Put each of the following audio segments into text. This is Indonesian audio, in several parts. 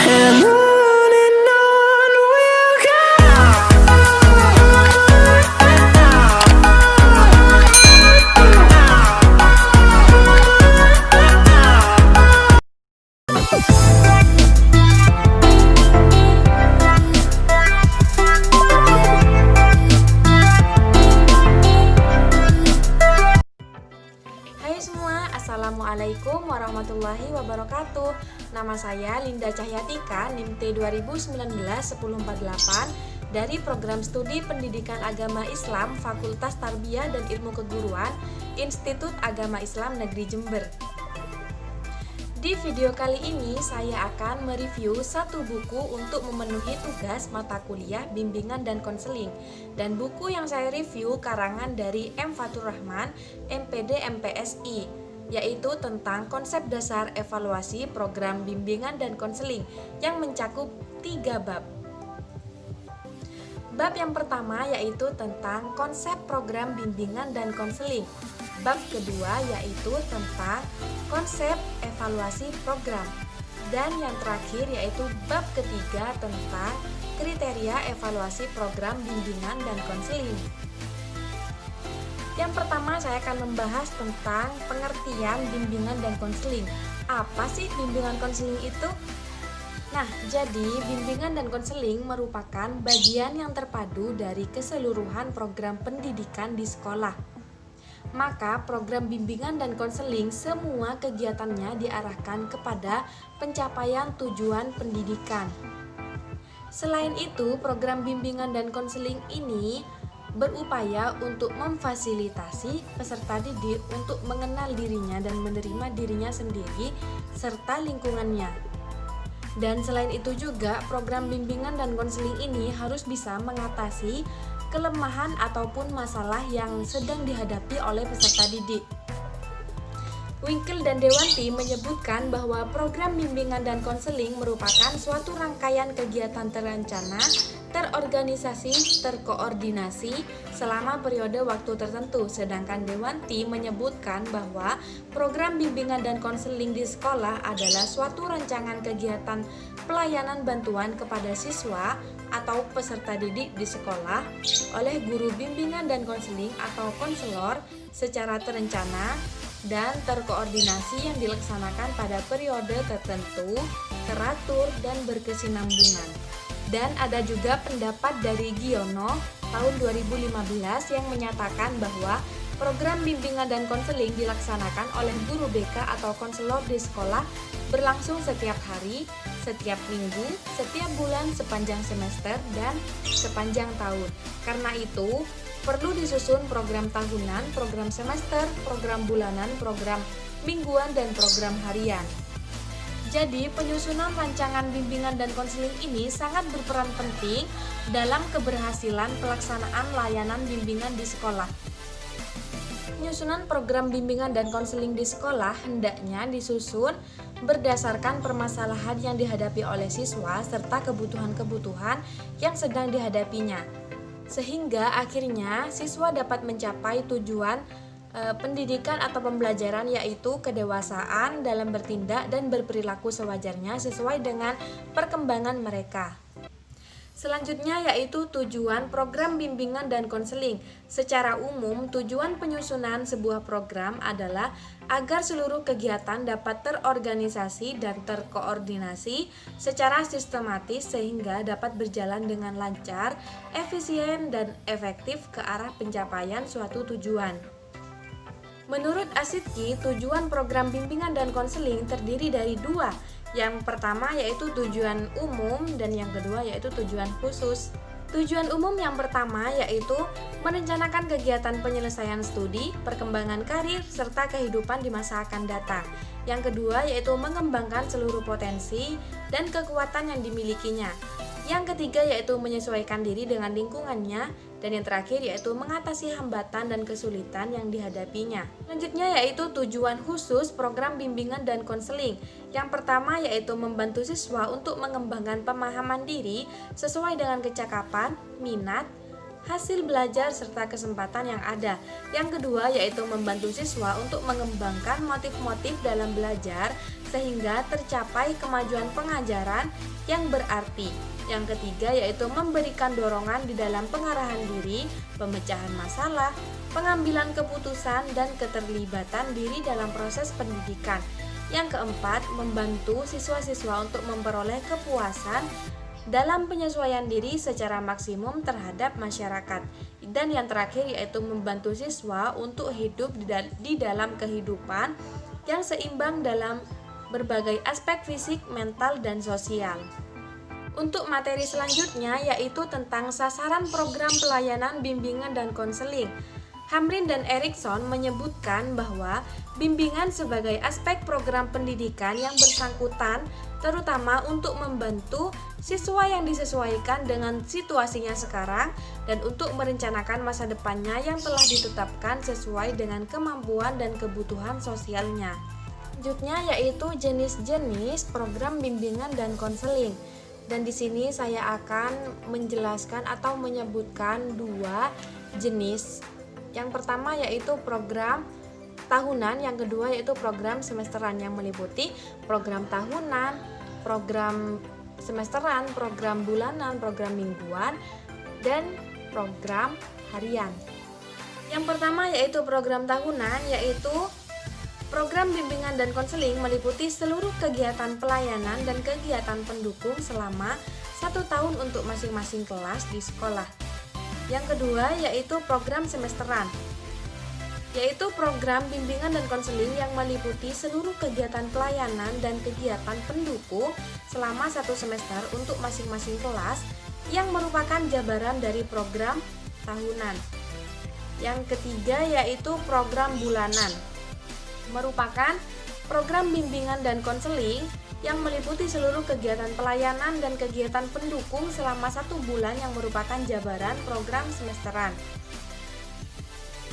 and on we'll go. Hai semua, Assalamualaikum warahmatullahi wabarakatuh. Nama saya Linda Cahyatika, NIM T 2019-1048 dari Program Studi Pendidikan Agama Islam Fakultas Tarbiyah dan Ilmu Keguruan Institut Agama Islam Negeri Jember. Di video kali ini saya akan mereview satu buku untuk memenuhi tugas mata kuliah bimbingan dan konseling. Dan buku yang saya review karangan dari M. Fatur Rahman, MPD MPSI, yaitu tentang konsep dasar evaluasi program bimbingan dan konseling yang mencakup 3 bab. Bab yang pertama yaitu tentang konsep program bimbingan dan konseling. Bab kedua yaitu tentang konsep evaluasi program. Dan yang terakhir yaitu bab ketiga tentang kriteria evaluasi program bimbingan dan konseling. Yang pertama saya akan membahas tentang pengertian bimbingan dan konseling. Apa sih bimbingan konseling itu? Nah, jadi bimbingan dan konseling merupakan bagian yang terpadu dari keseluruhan program pendidikan di sekolah. Maka program bimbingan dan konseling semua kegiatannya diarahkan kepada pencapaian tujuan pendidikan. Selain itu, program bimbingan dan konseling ini berupaya untuk memfasilitasi peserta didik untuk mengenal dirinya dan menerima dirinya sendiri serta lingkungannya. Dan selain itu juga program bimbingan dan konseling ini harus bisa mengatasi kelemahan ataupun masalah yang sedang dihadapi oleh peserta didik. Winkel dan Dewanti menyebutkan bahwa program bimbingan dan konseling merupakan suatu rangkaian kegiatan terencana, terorganisasi, terkoordinasi selama periode waktu tertentu. Sedangkan Dewanti menyebutkan bahwa program bimbingan dan konseling di sekolah adalah suatu rancangan kegiatan pelayanan bantuan kepada siswa atau peserta didik di sekolah oleh guru bimbingan dan konseling atau konselor secara terencana dan terkoordinasi yang dilaksanakan pada periode tertentu, teratur, dan berkesinambungan. Dan ada juga pendapat dari Giono tahun 2015 yang menyatakan bahwa program bimbingan dan konseling dilaksanakan oleh guru BK atau konselor di sekolah berlangsung setiap hari, setiap minggu, setiap bulan sepanjang semester, dan sepanjang tahun. Karena itu, perlu disusun program tahunan, program semester, program bulanan, program mingguan, dan program harian. Jadi, penyusunan rancangan bimbingan dan konseling ini sangat berperan penting dalam keberhasilan pelaksanaan layanan bimbingan di sekolah. Penyusunan program bimbingan dan konseling di sekolah hendaknya disusun berdasarkan permasalahan yang dihadapi oleh siswa serta kebutuhan-kebutuhan yang sedang dihadapinya. Sehingga akhirnya siswa dapat mencapai tujuan pendidikan atau pembelajaran, yaitu kedewasaan dalam bertindak dan berperilaku sewajarnya sesuai dengan perkembangan mereka. Selanjutnya yaitu tujuan program bimbingan dan konseling. Secara umum, tujuan penyusunan sebuah program adalah agar seluruh kegiatan dapat terorganisasi dan terkoordinasi secara sistematis sehingga dapat berjalan dengan lancar, efisien, dan efektif ke arah pencapaian suatu tujuan. Menurut Asitki, tujuan program bimbingan dan konseling terdiri dari 2. Yang pertama yaitu tujuan umum dan yang kedua yaitu tujuan khusus. Tujuan umum yang pertama yaitu merencanakan kegiatan penyelesaian studi, perkembangan karir, serta kehidupan di masa akan datang. Yang kedua yaitu mengembangkan seluruh potensi dan kekuatan yang dimilikinya. Yang ketiga yaitu menyesuaikan diri dengan lingkungannya, dan yang terakhir yaitu mengatasi hambatan dan kesulitan yang dihadapinya. Selanjutnya yaitu tujuan khusus program bimbingan dan konseling. Yang pertama yaitu membantu siswa untuk mengembangkan pemahaman diri sesuai dengan kecakapan, minat, hasil belajar serta kesempatan yang ada. Yang kedua yaitu membantu siswa untuk mengembangkan motif-motif dalam belajar sehingga tercapai kemajuan pengajaran yang berarti. Yang ketiga yaitu memberikan dorongan di dalam pengarahan diri, pemecahan masalah, pengambilan keputusan, dan keterlibatan diri dalam proses pendidikan. Yang keempat, membantu siswa-siswa untuk memperoleh kepuasan dalam penyesuaian diri secara maksimum terhadap masyarakat. Dan yang terakhir yaitu membantu siswa untuk hidup di dalam kehidupan yang seimbang dalam berbagai aspek fisik, mental, dan sosial. Untuk materi selanjutnya yaitu tentang sasaran program pelayanan bimbingan dan konseling. Hamrin dan Erikson menyebutkan bahwa bimbingan sebagai aspek program pendidikan yang bersangkutan terutama untuk membantu siswa yang disesuaikan dengan situasinya sekarang dan untuk merencanakan masa depannya yang telah ditetapkan sesuai dengan kemampuan dan kebutuhan sosialnya. Selanjutnya yaitu jenis-jenis program bimbingan dan konseling. Dan di sini saya akan menjelaskan atau menyebutkan dua jenis. Yang pertama yaitu program tahunan, yang kedua yaitu program semesteran yang meliputi program tahunan, program semesteran, program bulanan, program mingguan, dan program harian. Yang pertama yaitu program tahunan, yaitu program bimbingan dan konseling meliputi seluruh kegiatan pelayanan dan kegiatan pendukung selama 1 tahun untuk masing-masing kelas di sekolah. Yang kedua yaitu program semesteran, yaitu program bimbingan dan konseling yang meliputi seluruh kegiatan pelayanan dan kegiatan pendukung selama 1 semester untuk masing-masing kelas yang merupakan jabaran dari program tahunan. Yang ketiga yaitu program bulanan, merupakan program bimbingan dan konseling yang meliputi seluruh kegiatan pelayanan dan kegiatan pendukung selama 1 bulan yang merupakan jabaran program semesteran.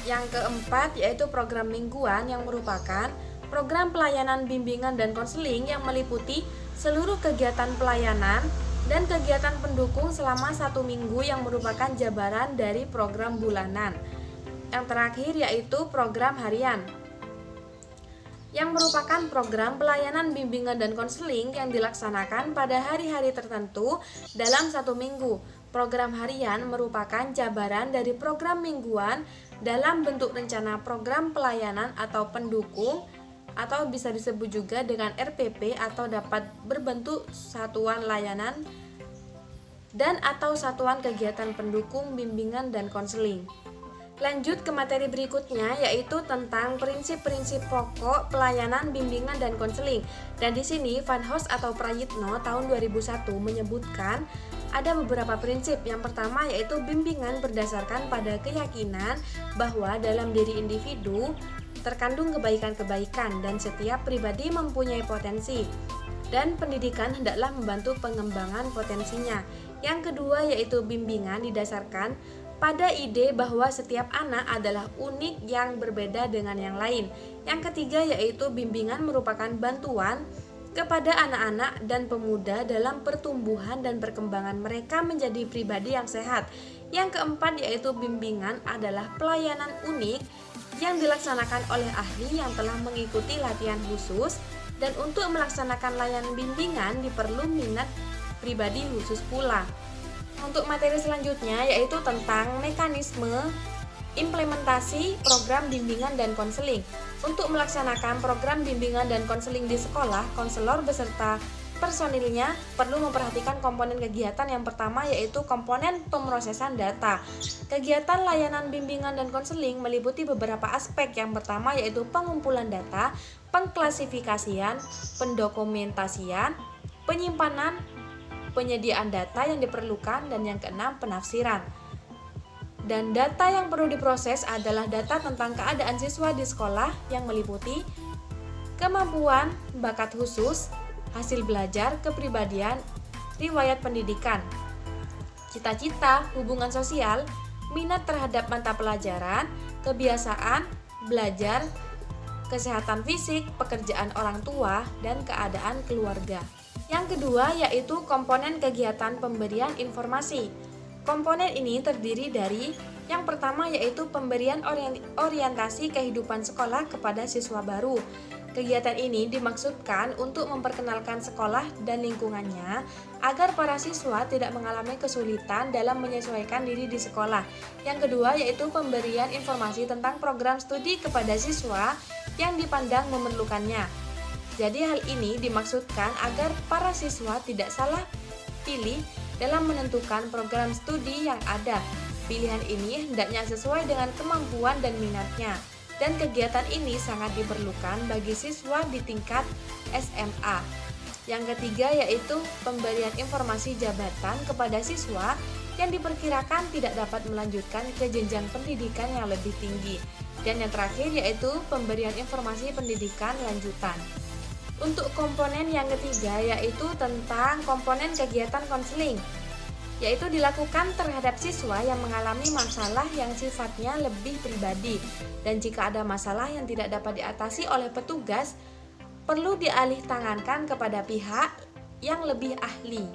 Yang keempat yaitu program mingguan yang merupakan program pelayanan bimbingan dan konseling yang meliputi seluruh kegiatan pelayanan dan kegiatan pendukung selama 1 minggu yang merupakan jabaran dari program bulanan. Yang terakhir yaitu program harian, yang merupakan program pelayanan bimbingan dan konseling yang dilaksanakan pada hari-hari tertentu dalam 1 minggu. Program harian merupakan jabaran dari program mingguan dalam bentuk rencana program pelayanan atau pendukung, atau bisa disebut juga dengan RPP, atau dapat berbentuk satuan layanan dan atau satuan kegiatan pendukung bimbingan dan konseling. Lanjut ke materi berikutnya yaitu tentang prinsip-prinsip pokok pelayanan bimbingan dan konseling. Dan di sini Van Hoos atau Prayitno tahun 2001 menyebutkan ada beberapa prinsip. Yang pertama yaitu bimbingan berdasarkan pada keyakinan bahwa dalam diri individu terkandung kebaikan-kebaikan dan setiap pribadi mempunyai potensi, dan pendidikan hendaklah membantu pengembangan potensinya. Yang kedua yaitu bimbingan didasarkan pada ide bahwa setiap anak adalah unik yang berbeda dengan yang lain. Yang ketiga yaitu bimbingan merupakan bantuan kepada anak-anak dan pemuda dalam pertumbuhan dan perkembangan mereka menjadi pribadi yang sehat. Yang keempat yaitu bimbingan adalah pelayanan unik yang dilaksanakan oleh ahli yang telah mengikuti latihan khusus, dan untuk melaksanakan layanan bimbingan diperlukan minat pribadi khusus pula. Untuk materi selanjutnya yaitu tentang mekanisme implementasi program bimbingan dan konseling. Untuk melaksanakan program bimbingan dan konseling di sekolah, konselor beserta personilnya perlu memperhatikan komponen kegiatan. Yang pertama yaitu komponen pemrosesan data. Kegiatan layanan bimbingan dan konseling meliputi beberapa aspek. Yang pertama yaitu pengumpulan data, pengklasifikasian, pendokumentasian, penyimpanan, penyediaan data yang diperlukan, dan yang keenam penafsiran. Dan data yang perlu diproses adalah data tentang keadaan siswa di sekolah yang meliputi kemampuan, bakat khusus, hasil belajar, kepribadian, riwayat pendidikan, cita-cita, hubungan sosial, minat terhadap mata pelajaran, kebiasaan belajar, kesehatan fisik, pekerjaan orang tua, dan keadaan keluarga. Yang kedua yaitu komponen kegiatan pemberian informasi. Komponen ini terdiri dari yang pertama yaitu pemberian orientasi kehidupan sekolah kepada siswa baru. Kegiatan ini dimaksudkan untuk memperkenalkan sekolah dan lingkungannya agar para siswa tidak mengalami kesulitan dalam menyesuaikan diri di sekolah. Yang kedua yaitu pemberian informasi tentang program studi kepada siswa yang dipandang memerlukannya. Jadi hal ini dimaksudkan agar para siswa tidak salah pilih dalam menentukan program studi yang ada. Pilihan ini hendaknya sesuai dengan kemampuan dan minatnya. Dan kegiatan ini sangat diperlukan bagi siswa di tingkat SMA. Yang ketiga yaitu pemberian informasi jabatan kepada siswa yang diperkirakan tidak dapat melanjutkan ke jenjang pendidikan yang lebih tinggi. Dan yang terakhir yaitu pemberian informasi pendidikan lanjutan. Untuk komponen yang ketiga yaitu tentang komponen kegiatan konseling, yaitu dilakukan terhadap siswa yang mengalami masalah yang sifatnya lebih pribadi, dan jika ada masalah yang tidak dapat diatasi oleh petugas, perlu dialih tangankan kepada pihak yang lebih ahli.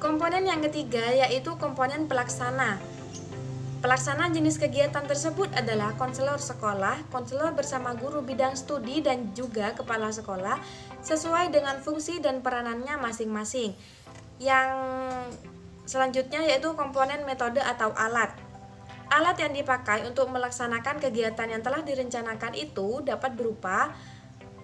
Komponen yang ketiga yaitu komponen pelaksana. Pelaksana jenis kegiatan tersebut adalah konselor sekolah, konselor bersama guru bidang studi dan juga kepala sekolah sesuai dengan fungsi dan peranannya masing-masing. Yang selanjutnya yaitu komponen metode atau alat. Alat yang dipakai untuk melaksanakan kegiatan yang telah direncanakan itu dapat berupa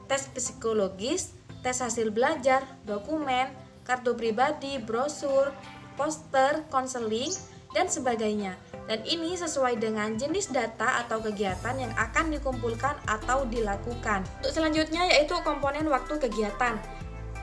tes psikologis, tes hasil belajar, dokumen, kartu pribadi, brosur, poster, konseling, dan sebagainya. Dan ini sesuai dengan jenis data atau kegiatan yang akan dikumpulkan atau dilakukan. Untuk selanjutnya yaitu komponen waktu kegiatan.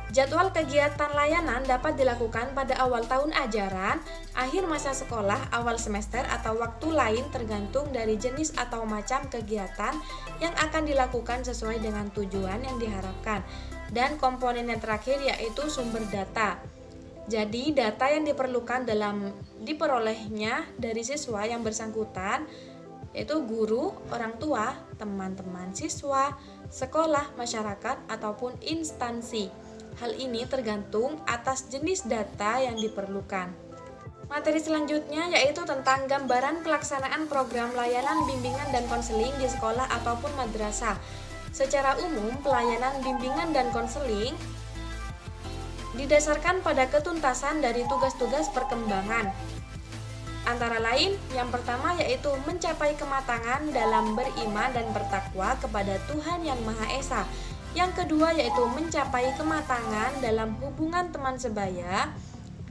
Jadwal kegiatan layanan dapat dilakukan pada awal tahun ajaran, akhir masa sekolah, awal semester, atau waktu lain tergantung dari jenis atau macam kegiatan yang akan dilakukan sesuai dengan tujuan yang diharapkan. Dan komponen yang terakhir yaitu sumber data. Jadi data yang diperlukan dalam diperolehnya dari siswa yang bersangkutan yaitu guru, orang tua, teman-teman siswa, sekolah, masyarakat, ataupun instansi. Hal ini tergantung atas jenis data yang diperlukan. Materi selanjutnya yaitu tentang gambaran pelaksanaan program layanan bimbingan dan konseling di sekolah ataupun madrasah. Secara umum, pelayanan bimbingan dan konseling didasarkan pada ketuntasan dari tugas-tugas perkembangan. Antara lain, yang pertama yaitu mencapai kematangan dalam beriman dan bertakwa kepada Tuhan Yang Maha Esa. Yang kedua yaitu mencapai kematangan dalam hubungan teman sebaya,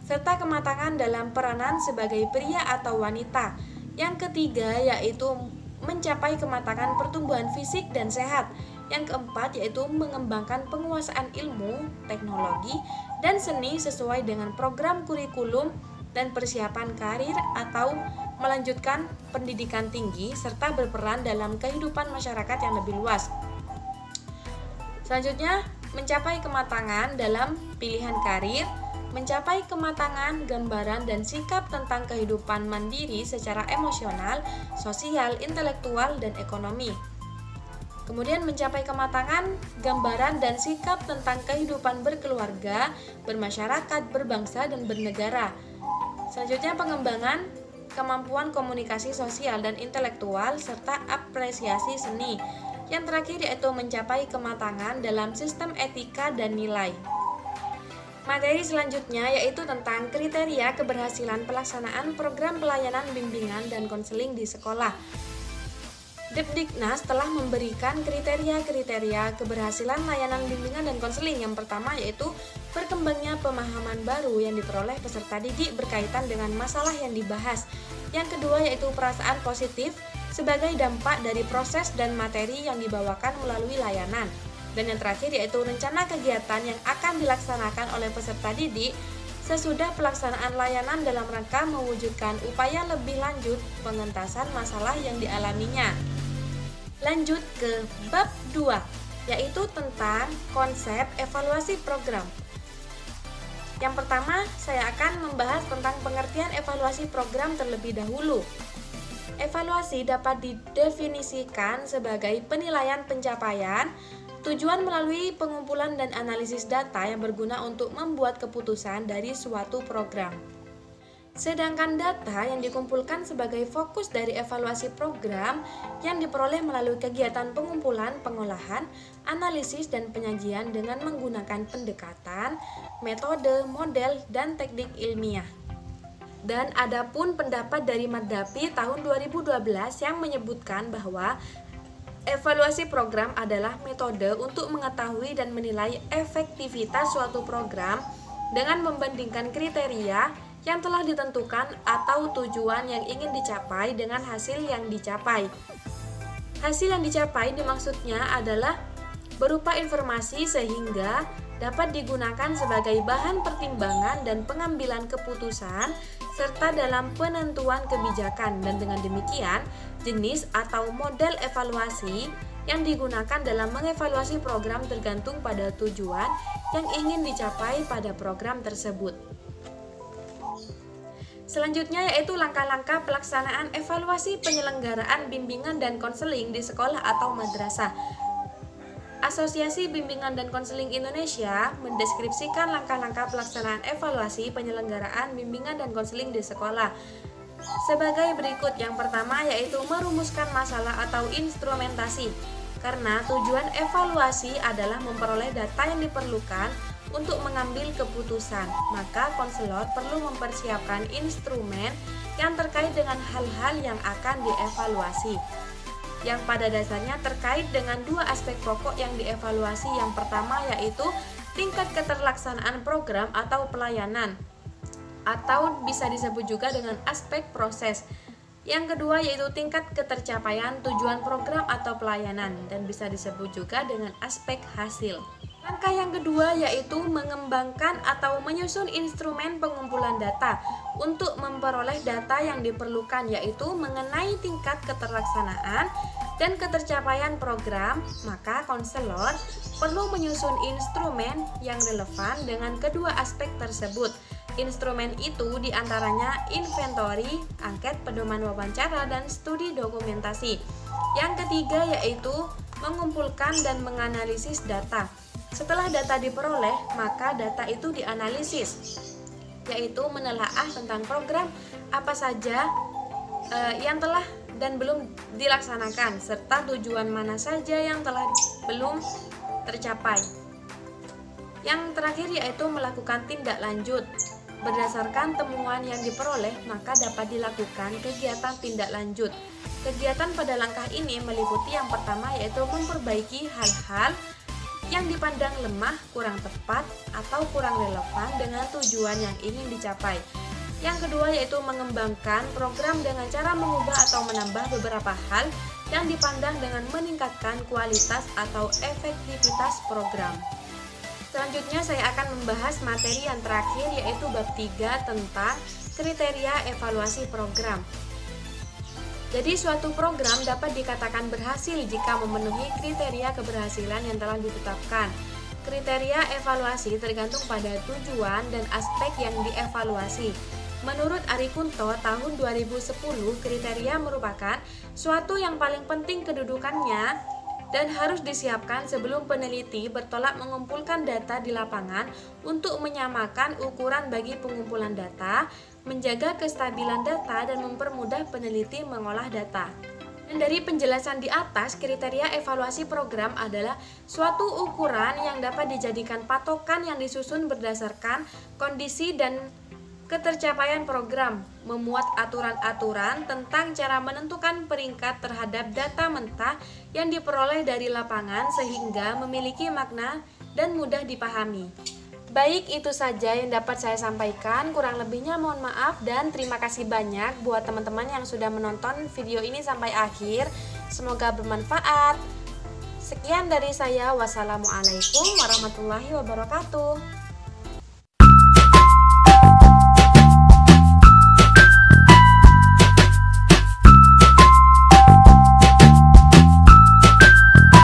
serta kematangan dalam peranan sebagai pria atau wanita. Yang ketiga yaitu mencapai kematangan pertumbuhan fisik dan sehat. Yang keempat yaitu mengembangkan penguasaan ilmu, teknologi, dan seni sesuai dengan program kurikulum dan persiapan karir atau melanjutkan pendidikan tinggi serta berperan dalam kehidupan masyarakat yang lebih luas. Selanjutnya, mencapai kematangan dalam pilihan karir, mencapai kematangan gambaran dan sikap tentang kehidupan mandiri secara emosional, sosial, intelektual, dan ekonomi. Kemudian mencapai kematangan, gambaran dan sikap tentang kehidupan berkeluarga, bermasyarakat, berbangsa, dan bernegara. Selanjutnya pengembangan kemampuan komunikasi sosial dan intelektual serta apresiasi seni. Yang terakhir yaitu mencapai kematangan dalam sistem etika dan nilai. Materi selanjutnya yaitu tentang kriteria keberhasilan pelaksanaan program pelayanan bimbingan dan konseling di sekolah. Depdiknas telah memberikan kriteria-kriteria keberhasilan layanan bimbingan dan konseling. Yang pertama yaitu berkembangnya pemahaman baru yang diperoleh peserta didik berkaitan dengan masalah yang dibahas. Yang kedua yaitu perasaan positif sebagai dampak dari proses dan materi yang dibawakan melalui layanan. Dan yang terakhir yaitu rencana kegiatan yang akan dilaksanakan oleh peserta didik sesudah pelaksanaan layanan dalam rangka mewujudkan upaya lebih lanjut pengentasan masalah yang dialaminya. Lanjut ke bab 2, yaitu tentang konsep evaluasi program. Yang pertama, saya akan membahas tentang pengertian evaluasi program terlebih dahulu. Evaluasi dapat didefinisikan sebagai penilaian pencapaian, tujuan melalui pengumpulan dan analisis data yang berguna untuk membuat keputusan dari suatu program. Sedangkan data yang dikumpulkan sebagai fokus dari evaluasi program yang diperoleh melalui kegiatan pengumpulan, pengolahan, analisis, dan penyajian dengan menggunakan pendekatan, metode, model, dan teknik ilmiah. Dan adapun pendapat dari Maddapi tahun 2012 yang menyebutkan bahwa evaluasi program adalah metode untuk mengetahui dan menilai efektivitas suatu program dengan membandingkan kriteria yang telah ditentukan atau tujuan yang ingin dicapai dengan hasil yang dicapai. Hasil yang dicapai dimaksudnya adalah berupa informasi sehingga dapat digunakan sebagai bahan pertimbangan dan pengambilan keputusan serta dalam penentuan kebijakan, dan dengan demikian jenis atau model evaluasi yang digunakan dalam mengevaluasi program tergantung pada tujuan yang ingin dicapai pada program tersebut. Selanjutnya yaitu langkah-langkah pelaksanaan evaluasi penyelenggaraan bimbingan dan konseling di sekolah atau madrasah. Asosiasi Bimbingan dan Konseling Indonesia mendeskripsikan langkah-langkah pelaksanaan evaluasi penyelenggaraan bimbingan dan konseling di sekolah sebagai berikut. Yang pertama yaitu merumuskan masalah atau instrumentasi. Karena tujuan evaluasi adalah memperoleh data yang diperlukan untuk mengambil keputusan, maka konselor perlu mempersiapkan instrumen yang terkait dengan hal-hal yang akan dievaluasi, yang pada dasarnya terkait dengan dua aspek pokok yang dievaluasi. Yang pertama yaitu tingkat keterlaksanaan program atau pelayanan, atau bisa disebut juga dengan aspek proses. Yang kedua yaitu tingkat ketercapaian tujuan program atau pelayanan, dan bisa disebut juga dengan aspek hasil. Langkah yang kedua yaitu mengembangkan atau menyusun instrumen pengumpulan data untuk memperoleh data yang diperlukan, yaitu mengenai tingkat keterlaksanaan dan ketercapaian program. Maka konselor perlu menyusun instrumen yang relevan dengan kedua aspek tersebut. Instrumen itu diantaranya inventory, angket, pedoman wawancara, dan studi dokumentasi. Yang ketiga yaitu mengumpulkan dan menganalisis data. Setelah data diperoleh, maka data itu dianalisis, yaitu menelaah tentang program apa saja yang telah dan belum dilaksanakan, serta tujuan mana saja yang telah belum tercapai. Yang terakhir yaitu melakukan tindak lanjut. Berdasarkan temuan yang diperoleh, maka dapat dilakukan kegiatan tindak lanjut. Kegiatan pada langkah ini meliputi yang pertama yaitu memperbaiki hal-hal yang dipandang lemah, kurang tepat, atau kurang relevan dengan tujuan yang ingin dicapai. Yang kedua yaitu mengembangkan program dengan cara mengubah atau menambah beberapa hal yang dipandang dengan meningkatkan kualitas atau efektivitas program. Selanjutnya saya akan membahas materi yang terakhir yaitu bab 3 tentang kriteria evaluasi program. Jadi suatu program dapat dikatakan berhasil jika memenuhi kriteria keberhasilan yang telah ditetapkan. Kriteria evaluasi tergantung pada tujuan dan aspek yang dievaluasi. Menurut Ari Kunto tahun 2010, kriteria merupakan suatu yang paling penting kedudukannya dan harus disiapkan sebelum peneliti bertolak mengumpulkan data di lapangan untuk menyamakan ukuran bagi pengumpulan data, menjaga kestabilan data, dan mempermudah peneliti mengolah data. Dan dari penjelasan di atas, kriteria evaluasi program adalah suatu ukuran yang dapat dijadikan patokan yang disusun berdasarkan kondisi dan ketercapaian program, memuat aturan-aturan tentang cara menentukan peringkat terhadap data mentah yang diperoleh dari lapangan sehingga memiliki makna dan mudah dipahami. Baik, itu saja yang dapat saya sampaikan. Kurang lebihnya mohon maaf dan terima kasih banyak buat teman-teman yang sudah menonton video ini sampai akhir. Semoga bermanfaat. Sekian dari saya. Wassalamualaikum warahmatullahi wabarakatuh.